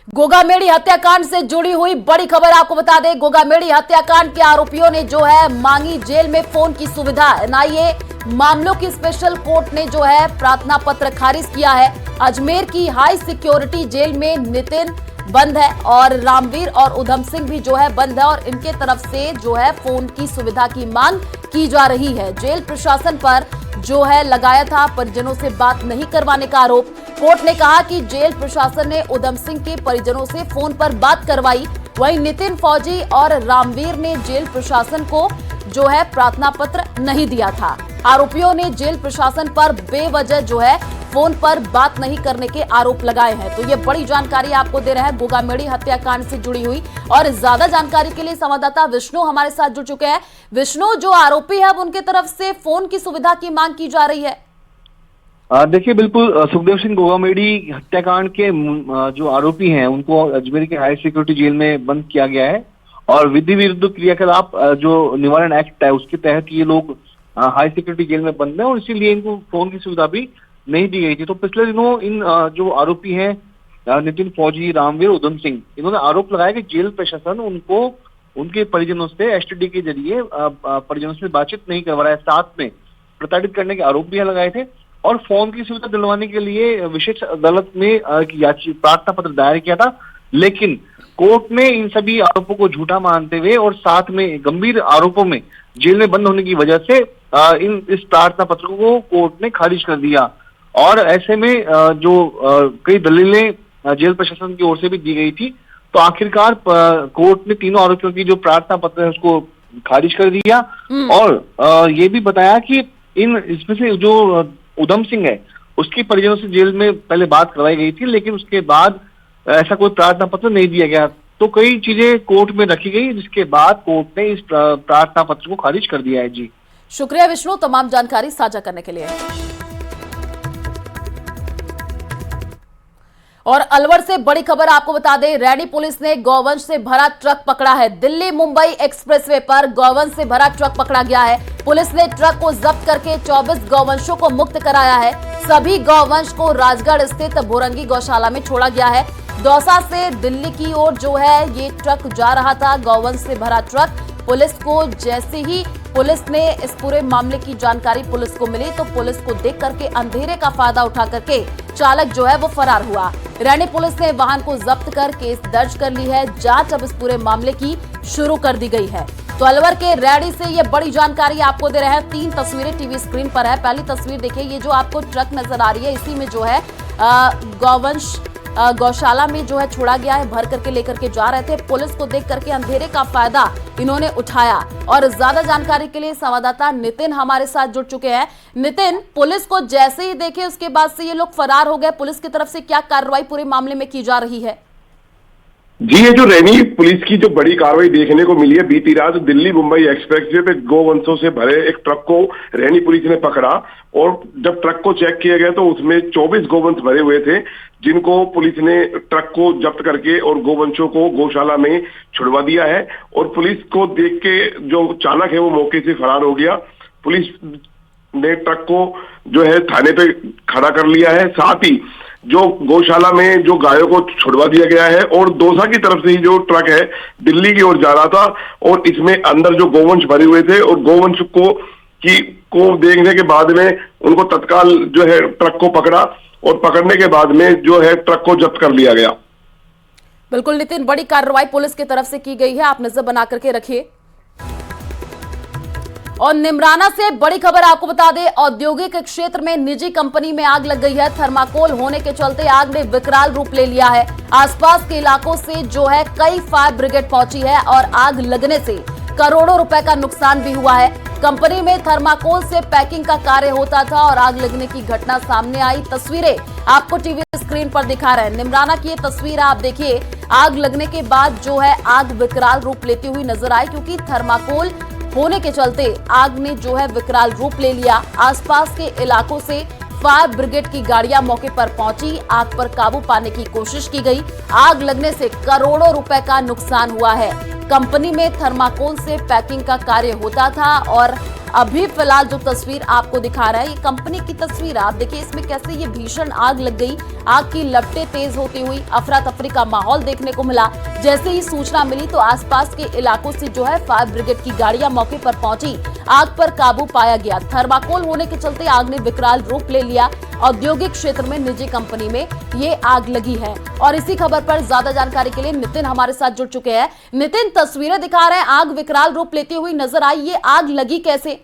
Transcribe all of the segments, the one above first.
गोगामेड़ी हत्याकांड से जुड़ी हुई बड़ी खबर आपको बता दें। गोगामेड़ी हत्याकांड के आरोपियों ने जो है मांगी जेल में फोन की सुविधा। एनआईए मामलों की स्पेशल कोर्ट ने जो है प्रार्थना पत्र खारिज किया है। अजमेर की हाई सिक्योरिटी जेल में नितिन बंद है और रामवीर और उधम सिंह भी जो है बंद है और इनके तरफ से जो है फोन की सुविधा की मांग की जा रही है। जेल प्रशासन पर जो है लगाया था परिजनों से बात नहीं करवाने का आरोप। कोर्ट ने कहा कि जेल प्रशासन ने उधम सिंह के परिजनों से फोन पर बात करवाई। वहीं नितिन फौजी और रामवीर ने जेल प्रशासन को जो है प्रार्थना पत्र नहीं दिया था। आरोपियों ने जेल प्रशासन पर बेवजह जो है फोन पर बात नहीं करने के आरोप लगाए हैं। तो ये बड़ी जानकारी आपको दे रहे हैं गोगामेड़ी हत्याकांड से जुड़ी हुई। और ज्यादा जानकारी के लिए संवाददाता विष्णु हमारे साथ जुड़ चुके हैं। विष्णु, जो आरोपी है अब उनके तरफ से फोन की सुविधा की मांग की जा रही है। देखिए, बिल्कुल सुखदेव सिंह गोगामेड़ी हत्याकांड के जो आरोपी हैं उनको अजमेर के हाई सिक्योरिटी जेल में बंद किया गया है और विधि विरुद्ध क्रियाकलाप जो निवारण एक्ट है उसके तहत ये लोग हाई सिक्योरिटी जेल में बंद है और इसीलिए इनको फोन की सुविधा भी नहीं दी गई थी। तो पिछले दिनों इन जो आरोपी हैं नितिन फौजी, रामवीर, उधम सिंह, इन्होंने आरोप लगाया कि जेल प्रशासन उनको उनके परिजनों से एसटीडी के जरिए परिजनों से बातचीत नहीं करवा रहा है। साथ में प्रताड़ित करने के आरोप भी लगाए थे और फोन की सुविधा दिलवाने के लिए विशेष अदालत में प्रार्थना पत्र दायर किया था। लेकिन कोर्ट ने इन सभी आरोपों को झूठा मानते हुए और साथ में गंभीर आरोपों में जेल में बंद होने की वजह से इस प्रार्थना पत्र को कोर्ट ने खारिज कर दिया। और ऐसे में जो कई दलीलें जेल प्रशासन की ओर से भी दी गई थी, तो आखिरकार कोर्ट ने तीनों आरोपियों की जो प्रार्थना पत्र है उसको खारिज कर दिया। और ये भी बताया कि इसमें से जो उधम सिंह है उसके परिजनों से जेल में पहले बात करवाई गई थी, लेकिन उसके बाद ऐसा कोई प्रार्थना पत्र नहीं दिया गया। तो कई चीजें कोर्ट में रखी गई, जिसके बाद कोर्ट ने इस प्रार्थना पत्र को खारिज कर दिया है। जी शुक्रिया विष्णु, तमाम जानकारी साझा करने के लिए। और अलवर से बड़ी खबर आपको बता दें, रैनी पुलिस ने गौवंश से भरा ट्रक पकड़ा है। दिल्ली मुंबई एक्सप्रेसवे पर गौवंश से भरा ट्रक पकड़ा गया है। पुलिस ने ट्रक को जब्त करके 24 गौवंशों को मुक्त कराया है। सभी गौवंश को राजगढ़ स्थित भोरंगी गौशाला में छोड़ा गया है। दौसा से दिल्ली की ओर जो है ये ट्रक जा रहा था, गौवंश से भरा ट्रक। पुलिस को जैसे ही पुलिस ने इस पूरे मामले की जानकारी पुलिस को मिली तो पुलिस को देख करके अंधेरे का फायदा उठा करके चालक जो है वो फरार हुआ। रैनी पुलिस ने वाहन को जब्त कर केस दर्ज कर ली है। जांच अब इस पूरे मामले की शुरू कर दी गई है। तो अलवर के रैनी से ये बड़ी जानकारी आपको दे रहे हैं। 3 तस्वीरें टीवी स्क्रीन पर है। पहली तस्वीर देखिए, ये जो आपको ट्रक नजर आ रही है इसी में जो है गौवंश गौशाला में जो है छोड़ा गया है। भर करके लेकर के जा रहे थे। पुलिस को देख करके अंधेरे का फायदा इन्होंने उठाया। और ज्यादा जानकारी के लिए संवाददाता नितिन हमारे साथ जुड़ चुके हैं। नितिन, पुलिस को जैसे ही देखे उसके बाद से ये लोग फरार हो गए, पुलिस की तरफ से क्या कार्रवाई पूरे मामले में की जा रही है? जी, ये जो रैनी पुलिस की जो बड़ी कार्रवाई देखने को मिली है, बीती रात दिल्ली मुंबई एक्सप्रेसवे पे गोवंशों से भरे एक ट्रक को रैनी पुलिस ने पकड़ा और जब ट्रक को चेक किया गया तो उसमें 24 गोवंश भरे हुए थे, जिनको पुलिस ने ट्रक को जब्त करके और गोवंशों को गौशाला में छुड़वा दिया है। और पुलिस को देख के जो चालक है वो मौके से फरार हो गया। पुलिस ने ट्रक को जो है थाने पे खड़ा कर लिया है। साथ ही जो गौशाला में जो गायों को छुड़वा दिया गया है और दौसा की तरफ से ही जो ट्रक है दिल्ली की ओर जा रहा था और इसमें अंदर जो गोवंश भरे हुए थे और गोवंश को देखने के बाद में उनको तत्काल जो है ट्रक को पकड़ा और पकड़ने के बाद में जो है ट्रक को जब्त कर लिया गया। बिल्कुल नितिन, बड़ी कार्रवाई पुलिस की तरफ से की गई है, आप नजर बना करके रखिए। और निमराना से बड़ी खबर आपको बता दें, औद्योगिक क्षेत्र में निजी कंपनी में आग लग गई है। थर्माकोल होने के चलते आग ने विकराल रूप ले लिया है। आसपास के इलाकों से जो है कई फायर ब्रिगेड पहुंची है और आग लगने से करोड़ों रुपए का नुकसान भी हुआ है। कंपनी में थर्माकोल से पैकिंग का कार्य होता था और आग लगने की घटना सामने आई। तस्वीरें आपको टीवी स्क्रीन पर दिखा रहे हैं। निमराना की ये तस्वीर आप देखिए। आग लगने के बाद जो है आग विकराल रूप लेती हुई नजर आई, क्योंकि थर्माकोल होने के चलते आग ने जो है विकराल रूप ले लिया। आसपास के इलाकों से फायर ब्रिगेड की गाड़ियां मौके पर पहुंची, आग पर काबू पाने की कोशिश की गई। आग लगने से करोड़ों रुपए का नुकसान हुआ है। कंपनी में थर्माकोल से पैकिंग का कार्य होता था और अभी फिलहाल जो तस्वीर आपको दिखा रहा है ये कंपनी की तस्वीर है। आप देखिए इसमें कैसे ये भीषण आग लग गई। आग की लपटें तेज होती हुई अफरा तफरी का माहौल देखने को मिला। जैसे ही सूचना मिली तो आसपास के इलाकों से जो है फायर ब्रिगेड की गाड़ियां मौके पर पहुंची। आग पर काबू पाया गया। थर्माकोल होने के चलते आग ने विकराल रूप ले लिया। औद्योगिक क्षेत्र में निजी कंपनी में ये आग लगी है। और इसी खबर पर ज्यादा जानकारी के लिए नितिन हमारे साथ जुड़ चुके हैं। नितिन, तस्वीरें दिखा रहे हैं, आग विकराल रूप लेती हुई नजर आई, ये आग लगी कैसे?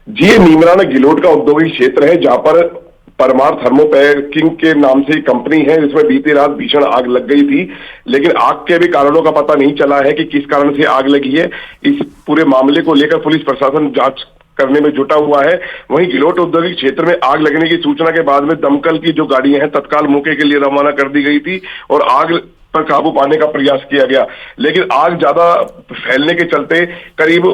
जी, ये नीमराना गिलोट का औद्योगिक क्षेत्र है जहां पर परमार थर्मोपैकिंग के नाम से कंपनी है, जिसमें बीती रात भीषण आग लग गई थी। लेकिन आग के भी कारणों का पता नहीं चला है कि किस कारण से आग लगी है। इस पूरे मामले को लेकर पुलिस प्रशासन जांच करने में जुटा हुआ है। वहीं गिलोट औद्योगिक क्षेत्र में आग लगने की सूचना के बाद में दमकल की जो गाड़ियां हैं तत्काल मौके के लिए रवाना कर दी गई थी और आग पर काबू पाने का प्रयास किया गया। लेकिन आग ज्यादा फैलने के चलते करीब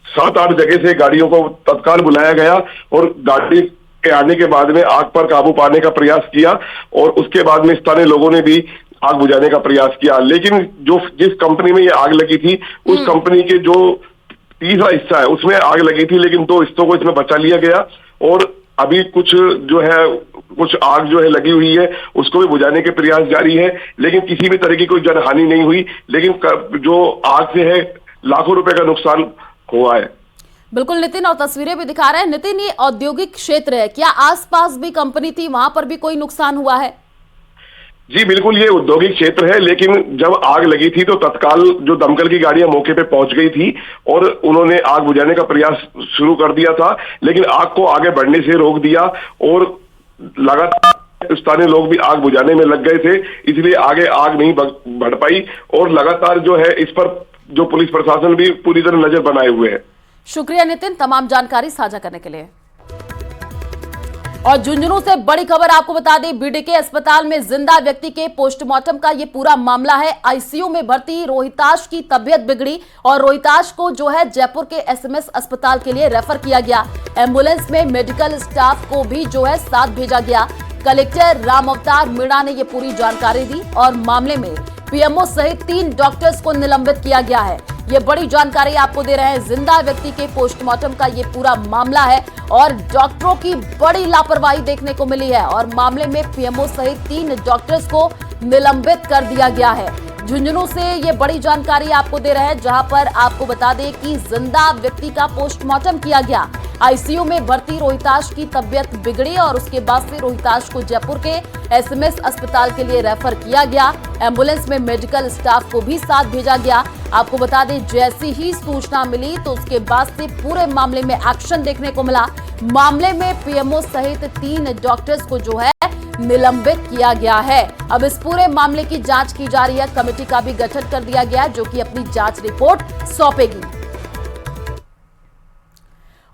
7-8 जगह से गाड़ियों को तत्काल बुलाया गया और गाड़ी के आने के बाद में आग पर काबू पाने का प्रयास किया और उसके बाद में स्थानीय लोगों ने भी आग बुझाने का प्रयास किया। लेकिन जिस कंपनी में ये आग लगी थी उस कंपनी के जो तीसरा हिस्सा है उसमें आग लगी थी, लेकिन 2 हिस्सों को इसमें बचा लिया गया और अभी कुछ आग जो है लगी हुई है उसको भी बुझाने के प्रयास जारी है। लेकिन किसी भी तरह की कोई जनहानि नहीं हुई, लेकिन जो आग से है लाखों रुपए का नुकसान हुआ है। बिल्कुल नितिन, और तस्वीरें भी दिखा रहे हैं। नितिन, ये औद्योगिक क्षेत्र है, क्या आसपास भी कंपनी थी, वहां पर भी कोई नुकसान हुआ है? जी बिल्कुल, ये औद्योगिक क्षेत्र है, लेकिन जब आग लगी थी तो तत्काल जो दमकल की गाड़ियां मौके पे पहुंच गई थी और उन्होंने आग बुझाने का प्रयास शुरू कर दिया था। लेकिन आग को आगे बढ़ने से रोक दिया और लगातार स्थानीय लोग भी आग बुझाने में लग गए थे, इसलिए आगे आग नहीं बढ़ पाई और लगातार जो है इस पर जो पुलिस प्रशासन भी पूरी तरह नजर बनाए हुए है। शुक्रिया नितिन, तमाम जानकारी साझा करने के लिए। और झुंझुनू से बड़ी खबर आपको बता दें, बीडीके अस्पताल में जिंदा व्यक्ति के पोस्टमार्टम का ये पूरा मामला है। आईसीयू में भर्ती रोहिताश की तबीयत बिगड़ी और रोहिताश को जो है जयपुर के एसएमएस अस्पताल के लिए रेफर किया गया। एम्बुलेंस में मेडिकल स्टाफ को भी जो है साथ भेजा गया। कलेक्टर राम अवतार मीणा ने ये पूरी जानकारी दी और मामले में पीएमओ सहित 3 डॉक्टर्स को निलंबित किया गया है। ये बड़ी जानकारी आपको दे रहे हैं। जिंदा व्यक्ति के पोस्टमार्टम का ये पूरा मामला है और डॉक्टरों की बड़ी लापरवाही देखने को मिली है और मामले में पीएमओ सहित 3 डॉक्टर्स को निलंबित कर दिया गया है। झुंझुनू से ये बड़ी जानकारी आपको दे रहे हैं, जहां पर आपको बता दें कि जिंदा व्यक्ति का पोस्टमार्टम किया गया। आईसीयू में भर्ती रोहिताश की तबीयत बिगड़ी और उसके बाद से रोहिताश को जयपुर के एसएमएस अस्पताल के लिए रेफर किया गया। एम्बुलेंस में मेडिकल स्टाफ को भी साथ भेजा गया। आपको बता दें, जैसी ही सूचना मिली तो उसके बाद से पूरे मामले में एक्शन देखने को मिला। मामले में पीएमओ सहित 3 डॉक्टर्स को जो है निलंबित किया गया है। अब इस पूरे मामले की जांच की जा रही है। कमेटी का भी गठन कर दिया गया जो कि अपनी जांच रिपोर्ट सौंपेगी।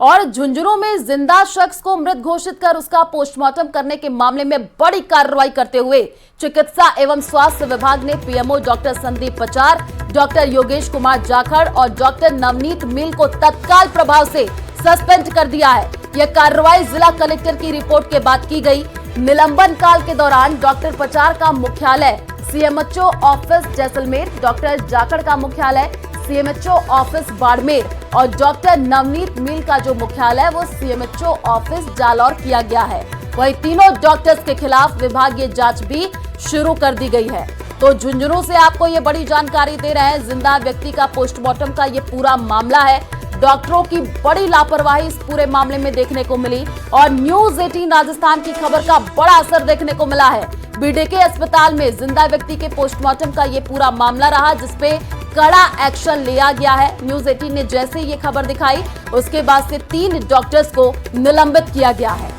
और झुंझुनू में जिंदा शख्स को मृत घोषित कर उसका पोस्टमार्टम करने के मामले में बड़ी कार्रवाई करते हुए चिकित्सा एवं स्वास्थ्य विभाग ने पीएमओ डॉक्टर संदीप पचार, डॉक्टर योगेश कुमार जाखड़ और डॉक्टर नवनीत मील को तत्काल प्रभाव से सस्पेंड कर दिया है। यह कार्रवाई जिला कलेक्टर की रिपोर्ट के बाद की गई। निलंबन काल के दौरान डॉक्टर पचार का मुख्यालय CMHO office Jaisalmer, doctor Jakhar का मुख्यालय सीएमएचओ ऑफिस बाड़मेर और डॉक्टर नवनीत मील का जो मुख्यालय है वो सीएमएचओ ऑफिस जालौर किया गया है। वहीं तीनों डॉक्टर्स के खिलाफ विभागीय जांच भी शुरू कर दी गई है। तो झुंझुनू से आपको ये बड़ी जानकारी दे रहे हैं। जिंदा व्यक्ति का पोस्टमार्टम का ये पूरा मामला है। डॉक्टरों की बड़ी लापरवाही इस पूरे मामले में देखने को मिली और न्यूज 18 राजस्थान की खबर का बड़ा असर देखने को मिला है। बीडीके अस्पताल में जिंदा व्यक्ति के पोस्टमार्टम का ये पूरा मामला रहा, जिसपे कड़ा एक्शन लिया गया है। न्यूज 18 ने जैसे ये खबर दिखाई उसके बाद से 3 डॉक्टर्स को निलंबित किया गया है।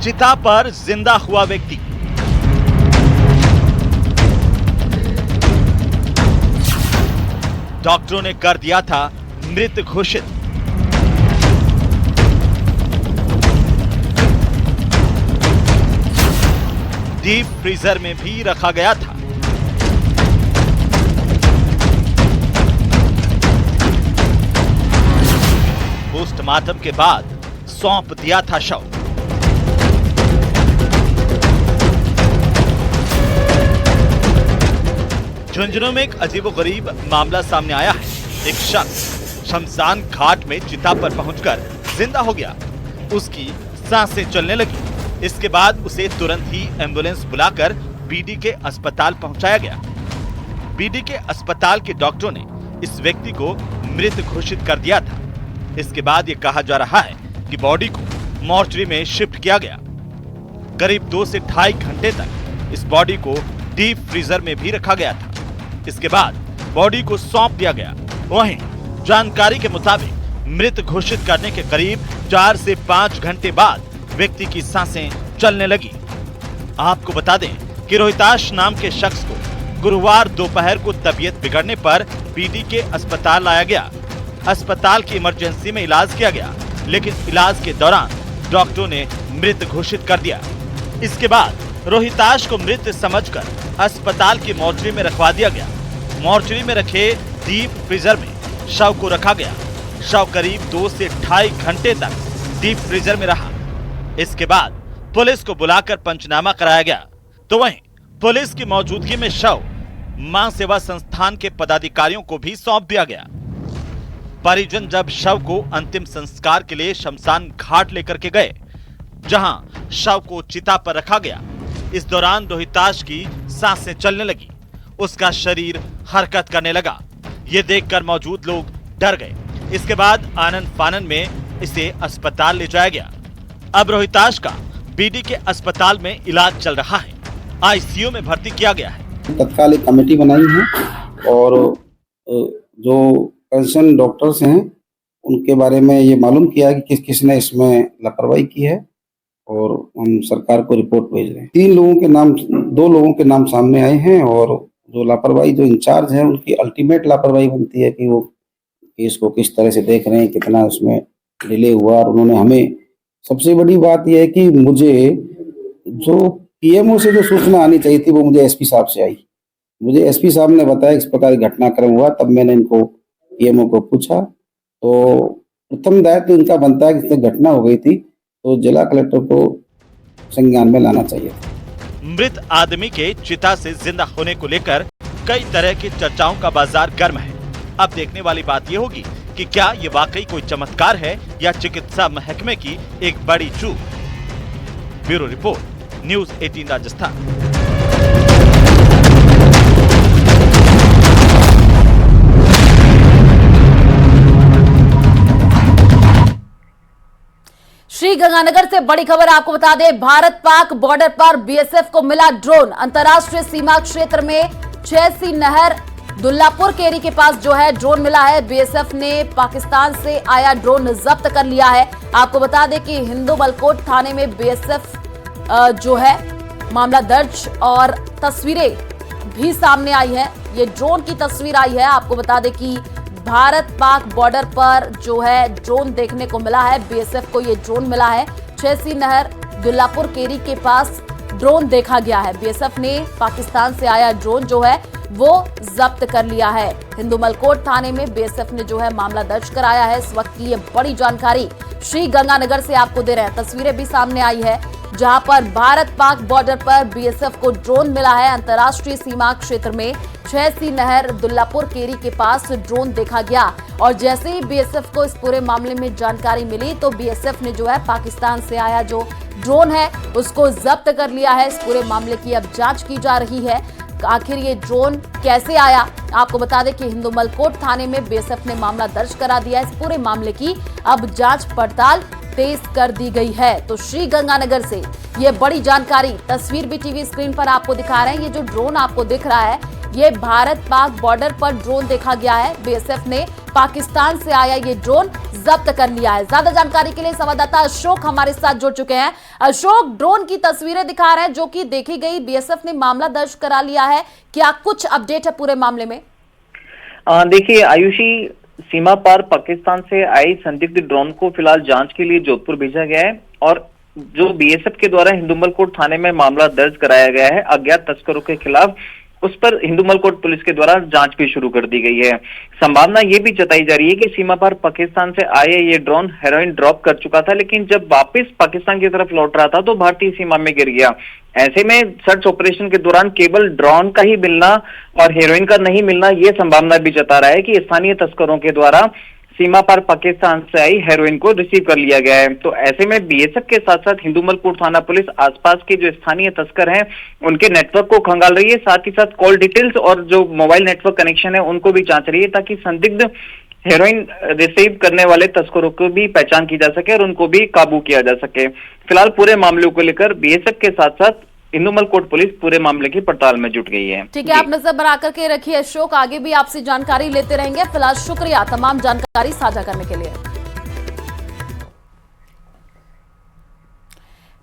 चिता पर जिंदा हुआ व्यक्ति, डॉक्टरों ने कर दिया था मृत घोषित। डीप फ्रीजर में भी रखा गया था। पोस्टमार्टम के बाद सौंप दिया था शव। झुंझुनू में एक अजीबोगरीब मामला सामने आया है। एक शख्स शमशान घाट में चिता पर पहुंचकर जिंदा हो गया। उसकी सांसें चलने लगी। इसके बाद उसे तुरंत ही एम्बुलेंस बुलाकर बीडी के अस्पताल पहुंचाया गया। बीडी के अस्पताल के डॉक्टरों ने इस व्यक्ति को मृत घोषित कर दिया था। इसके बाद ये कहा जा रहा है कि बॉडी को मॉर्चरी में शिफ्ट किया गया। करीब 2 से 2.5 घंटे तक इस बॉडी को डीप फ्रीजर में भी रखा गया था। इसके बाद बॉडी को सौंप दिया गया। वहीं जानकारी के मुताबिक मृत घोषित करने के करीब 4 से 5 घंटे बाद व्यक्ति की सांसें चलने लगी। आपको बता दें कि रोहिताश नाम के शख्स को गुरुवार दोपहर को तबीयत बिगड़ने पर बीडी के अस्पताल लाया गया। अस्पताल की इमरजेंसी में इलाज किया गया, लेकिन इलाज के दौरान डॉक्टरों ने मृत घोषित कर दिया। इसके बाद रोहिताश को मृत समझकर अस्पताल की मॉर्चरी में रखवा दिया गया। मॉर्चरी में रखे डीप फ्रीजर में शव को रखा गया। शव करीब 2 से 2.5 घंटे तक डीप फ्रीजर में रहा। इसके बाद पुलिस को बुलाकर पंचनामा कराया गया। तो वहीं पुलिस की मौजूदगी में शव मां सेवा संस्थान के पदाधिकारियों को भी सौंप दिया गया। परिजन जब शव को अंतिम संस्कार के लिए शमशान घाट लेकर के गए, जहां शव को चिता पर रखा गया, इस दौरान रोहिताश की सांसें चलने लगी। उसका शरीर हरकत करने लगा। ये देखकर मौजूद लोग डर गए। इसके बाद आनन फानन में इसे अस्पताल ले जाया गया। अब रोहिताश का बीडी के अस्पताल में इलाज चल रहा है। आईसीयू में भर्ती किया गया है। तत्काल एक कमेटी बनाई है और जो कंसर्न डॉक्टर्स हैं उनके बारे में ये मालूम किया कि किसने इसमें लापरवाही की है और हम सरकार को रिपोर्ट भेज रहे हैं। 2 लोगों के नाम सामने आए हैं और जो लापरवाही जो इंचार्ज है उनकी अल्टीमेट लापरवाही बनती है कि वो केस को किस तरह से देख रहे हैं, कितना उसमें डिले हुआ। और उन्होंने हमें, सबसे बड़ी बात यह है कि मुझे जो पीएमओ से जो सूचना आनी चाहिए थी वो मुझे एसपी साहब से आई। मुझे एसपी साहब ने बताया इस प्रकार घटनाक्रम हुआ। तब मैंने इनको पीएमओ को पूछा तो प्रथम दायित्व इनका बनता है कि घटना हो गई थी तो जिला कलेक्टर को संज्ञान में लाना चाहिए। मृत आदमी के चिता से जिंदा होने को लेकर कई तरह की चर्चाओं का बाजार गर्म है। अब देखने वाली बात यह होगी कि क्या ये वाकई कोई चमत्कार है या चिकित्सा महकमे की एक बड़ी चूक। Bureau report, news 18 Rajasthan. Shri Ganganagar से बड़ी खबर आपको बता दें, भारत पाक बॉर्डर पर बीएसएफ को मिला ड्रोन। अंतर्राष्ट्रीय सीमा क्षेत्र में 6 सी नहर दुल्लापुर केरी के पास जो है ड्रोन मिला है। बीएसएफ ने पाकिस्तान से आया ड्रोन जब्त कर लिया है। आपको बता दें कि हिंदू मलकोट थाने में बीएसएफ जो है मामला दर्ज और तस्वीरें भी सामने आई है। ये ड्रोन की तस्वीर आई है। आपको बता दें कि भारत पाक बॉर्डर पर जो है ड्रोन देखने को मिला है। बीएसएफ को ये ड्रोन मिला है। 6 सी नहर दुल्लापुर केरी के पास ड्रोन देखा गया है। बीएसएफ ने पाकिस्तान से आया ड्रोन जो है वो जब्त कर लिया है। हिंदू मलकोट थाने में बीएसएफ ने जो है मामला दर्ज कराया है। इस वक्त की ये बड़ी जानकारी श्री गंगानगर से आपको दे रहे हैं। तस्वीरें भी सामने आई है जहां पर भारत पाक बॉर्डर पर बीएसएफ को ड्रोन मिला है। अंतर्राष्ट्रीय सीमा क्षेत्र में 6 सी नहर दुल्लापुर केरी के पास ड्रोन देखा गया और जैसे ही बीएसएफ को इस पूरे मामले में जानकारी मिली तो बीएसएफ ने जो है पाकिस्तान से आया जो ड्रोन है उसको जब्त कर लिया है। इस पूरे मामले की अब जांच की जा रही है। आखिर ये ड्रोन कैसे आया, आपको बता दें कि हिंदू मलकोट थाने में बीएसएफ ने मामला दर्ज करा दिया। इस पूरे मामले की अब जांच पड़ताल तेज कर दी गई है। तो श्री गंगानगर से ये बड़ी जानकारी, तस्वीर भी टीवी स्क्रीन पर आपको दिखा रहे हैं। ये जो ड्रोन आपको दिख रहा है ये भारत पाक बॉर्डर पर ड्रोन देखा गया है। बीएसएफ ने पाकिस्तान से आया ये ड्रोन जब्त कर लिया है। ज्यादा जानकारी के लिए संवाददाता अशोक हमारे साथ जुड़ चुके हैं। अशोक, ड्रोन की तस्वीरें दिखा रहे हैं जो कि देखी गई, बीएसएफ ने मामला दर्ज करा लिया है, क्या कुछ अपडेट है पूरे मामले में? देखिए आयुषी, सीमा पार पाकिस्तान से आई संदिग्ध ड्रोन को फिलहाल जांच के लिए जोधपुर भेजा गया है और जो बीएसएफ के द्वारा हिंदू मलकोट थाने में मामला दर्ज कराया गया है। अज्ञात तस्करों के खिलाफ उस पर हिंदुमल कोट पुलिस के द्वारा जांच भी शुरू कर दी गई है। संभावना ये भी जताई जा रही है कि सीमा पार पाकिस्तान से आए ये ड्रोन हेरोइन ड्रॉप कर चुका था, लेकिन जब वापस पाकिस्तान की तरफ लौट रहा था तो भारतीय सीमा में गिर गया। ऐसे में सर्च ऑपरेशन के दौरान केवल ड्रोन का ही मिलना और हेरोइन का नहीं मिलना, ये संभावना भी जता रहा है कि स्थानीय तस्करों के द्वारा सीमा पार पाकिस्तान से आई हेरोइन को रिसीव कर लिया गया है। तो ऐसे में बीएसएफ के साथ साथ हिंदुमल कोट थाना पुलिस आसपास के जो स्थानीय तस्कर हैं उनके नेटवर्क को खंगाल रही है, साथ ही साथ कॉल डिटेल्स और जो मोबाइल नेटवर्क कनेक्शन है उनको भी जांच रही है, ताकि संदिग्ध हेरोइन रिसीव करने वाले तस्करों को भी पहचान की जा सके और उनको भी काबू किया जा सके। फिलहाल पूरे मामले को लेकर बीएसएफ के साथ साथ हिंदुमल कोट पुलिस पूरे मामले की पड़ताल में जुट गई है। ठीक है, आप नजर बना करके रखिए अशोक, आगे भी आपसे जानकारी लेते रहेंगे। फिलहाल शुक्रिया तमाम जानकारी साझा करने के लिए।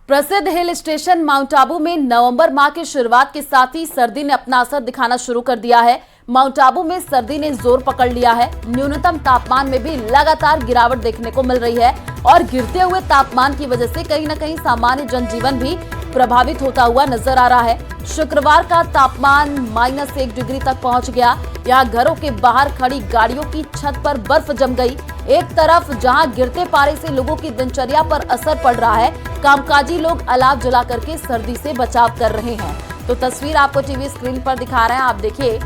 प्रसिद्ध हिल स्टेशन माउंट आबू में नवंबर माह की शुरुआत के साथ ही सर्दी ने अपना असर दिखाना शुरू कर दिया है। माउंट आबू में सर्दी ने जोर पकड़ लिया है। न्यूनतम तापमान में भी लगातार गिरावट देखने को मिल रही है और गिरते हुए तापमान की वजह से कहीं न कहीं सामान्य जनजीवन भी प्रभावित होता हुआ नजर आ रहा है। शुक्रवार का तापमान -1 डिग्री तक पहुंच गया। यहाँ घरों के बाहर खड़ी गाड़ियों की छत पर बर्फ जम गई। एक तरफ जहां गिरते पारे से लोगों की दिनचर्या पर असर पड़ रहा है, कामकाजी लोग अलाव जला करके सर्दी से बचाव कर रहे हैं। तो तस्वीर आपको टीवी स्क्रीन पर दिखा रहे हैं, आप देखिए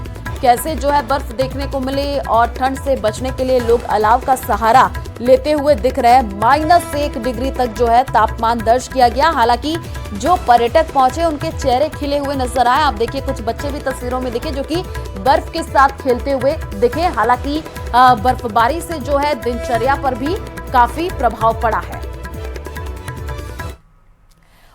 कैसे जो है बर्फ देखने को मिली और ठंड से बचने के लिए लोग अलाव का सहारा लेते हुए दिख रहे हैं। -1 डिग्री तक जो है तापमान दर्ज किया गया। हालांकि जो पर्यटक पहुंचे उनके चेहरे खिले हुए नजर आए। आप देखिए कुछ बच्चे भी तस्वीरों में दिखे जो कि बर्फ के साथ खेलते हुए दिखे। हालांकि बर्फबारी से जो है दिनचर्या पर भी काफी प्रभाव पड़ा है।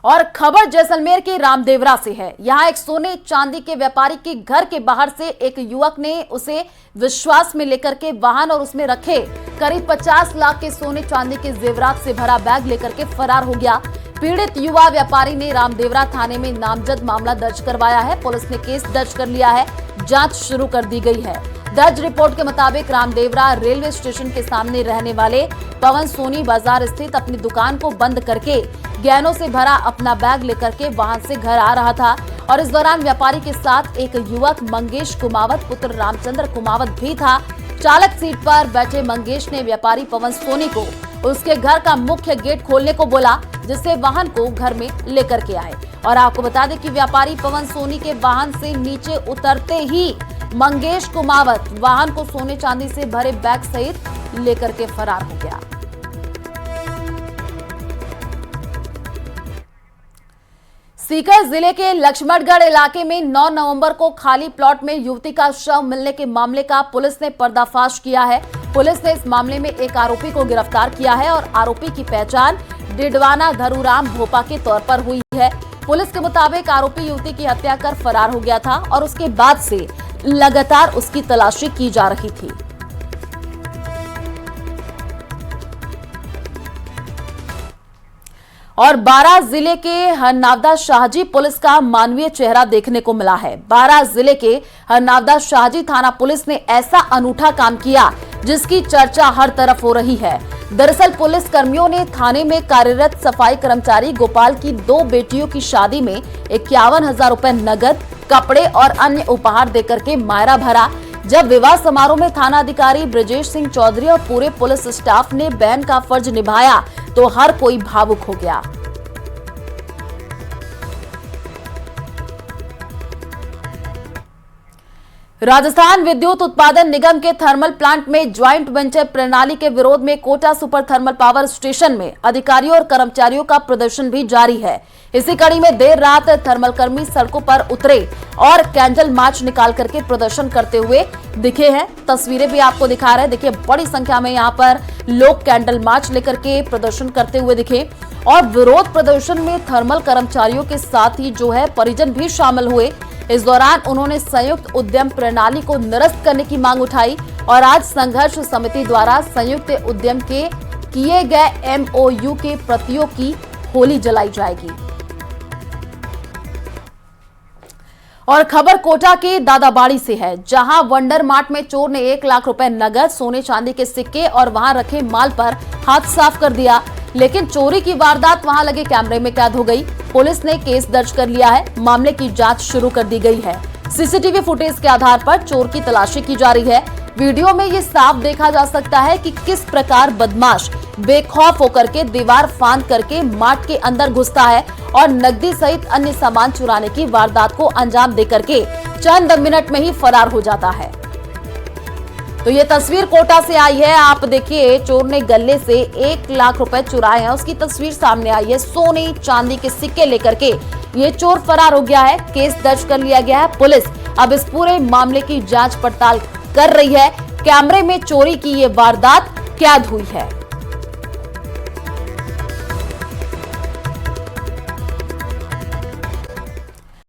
और खबर जैसलमेर के रामदेवरा से है। यहाँ एक सोने चांदी के व्यापारी के घर के बाहर से एक युवक ने उसे विश्वास में लेकर के वाहन और उसमें रखे करीब 50 लाख के सोने चांदी के जेवरात से भरा बैग लेकर के फरार हो गया। पीड़ित युवा व्यापारी ने रामदेवरा थाने में नामजद मामला दर्ज करवाया है। पुलिस ने केस दर्ज कर लिया है, जांच शुरू कर दी गई है। दर्ज रिपोर्ट के मुताबिक रामदेवरा रेलवे स्टेशन के सामने रहने वाले पवन सोनी बाजार स्थित अपनी दुकान को बंद करके गहनों से भरा अपना बैग लेकर के वहां से घर आ रहा था और इस दौरान व्यापारी के साथ एक युवक मंगेश कुमावत पुत्र रामचंद्र कुमावत भी था। चालक सीट पर बैठे मंगेश ने व्यापारी पवन सोनी को उसके घर का मुख्य गेट खोलने को बोला, जिससे वाहन को घर में लेकर के आए। और आपको बता दें कि व्यापारी पवन सोनी के वाहन से नीचे उतरते ही मंगेश कुमावत वाहन को सोने चांदी से भरे बैग सहित लेकर के फरार हो गया। सीकर जिले के लक्ष्मणगढ़ इलाके में 9 नवंबर को खाली प्लॉट में युवती का शव मिलने के मामले का पुलिस ने पर्दाफाश किया है। पुलिस ने इस मामले में एक आरोपी को गिरफ्तार किया है और आरोपी की पहचान डिडवाना धरुराम भोपा के तौर पर हुई है। पुलिस के मुताबिक आरोपी युवती की हत्या कर फरार हो गया था और उसके बाद से लगातार उसकी तलाशी की जा रही थी। और बारां जिले के हरनावदा शाहजी पुलिस का मानवीय चेहरा देखने को मिला है। बारां जिले के हरनावदा शाहजी थाना पुलिस ने ऐसा अनूठा काम किया जिसकी चर्चा हर तरफ हो रही है। दरअसल पुलिस कर्मियों ने थाने में कार्यरत सफाई कर्मचारी गोपाल की 2 बेटियों की शादी में 51,000 रुपए नगद, कपड़े और अन्य उपहार देकर के मायरा भरा। जब विवाह समारोह में थाना अधिकारी ब्रजेश सिंह चौधरी और पूरे पुलिस स्टाफ ने बहन का फर्ज निभाया तो हर कोई भावुक हो गया। राजस्थान विद्युत उत्पादन निगम के थर्मल प्लांट में ज्वाइंट वेंचर प्रणाली के विरोध में Kota super thermal power station में अधिकारियों और कर्मचारियों का प्रदर्शन भी जारी है। इसी कड़ी में देर रात थर्मल कर्मी सड़कों पर उतरे और कैंडल मार्च निकाल करके प्रदर्शन करते हुए दिखे हैं। तस्वीरें भी आपको दिखा रहे हैं। देखिए बड़ी संख्या में यहाँ पर लोग कैंडल मार्च लेकर के प्रदर्शन करते हुए दिखे और विरोध प्रदर्शन में थर्मल कर्मचारियों के साथ ही जो है परिजन भी शामिल हुए। इस दौरान उन्होंने संयुक्त उद्यम प्रणाली को निरस्त करने की मांग उठाई और आज संघर्ष समिति द्वारा संयुक्त उद्यम के किए गए MOU के प्रतियों की होली जलाई जाएगी। और खबर कोटा के दादाबाड़ी से है, जहां वंडर मार्ट में चोर ने 1 लाख रुपए नगद, सोने चांदी के सिक्के और वहां रखे माल पर हाथ साफ कर दिया। लेकिन चोरी की वारदात वहां लगे कैमरे में कैद हो गई। पुलिस ने केस दर्ज कर लिया है, मामले की जांच शुरू कर दी गई है। सीसीटीवी फुटेज के आधार पर चोर की तलाशी की जा रही है। वीडियो में ये साफ देखा जा सकता है कि किस प्रकार बदमाश बेखौफ होकर के दीवार फांद करके मार्ट के अंदर घुसता है और नकदी सहित अन्य सामान चुराने की वारदात को अंजाम देकर के चंद मिनट में ही फरार हो जाता है। तो ये तस्वीर कोटा से आई है। आप देखिए, चोर ने गले से 1 लाख रुपए चुराए हैं, उसकी तस्वीर सामने आई है। सोने चांदी के सिक्के लेकर के ये चोर फरार हो गया है। केस दर्ज कर लिया गया है। पुलिस अब इस पूरे मामले की जांच पड़ताल कर रही है। कैमरे में चोरी की ये वारदात कैद हुई है।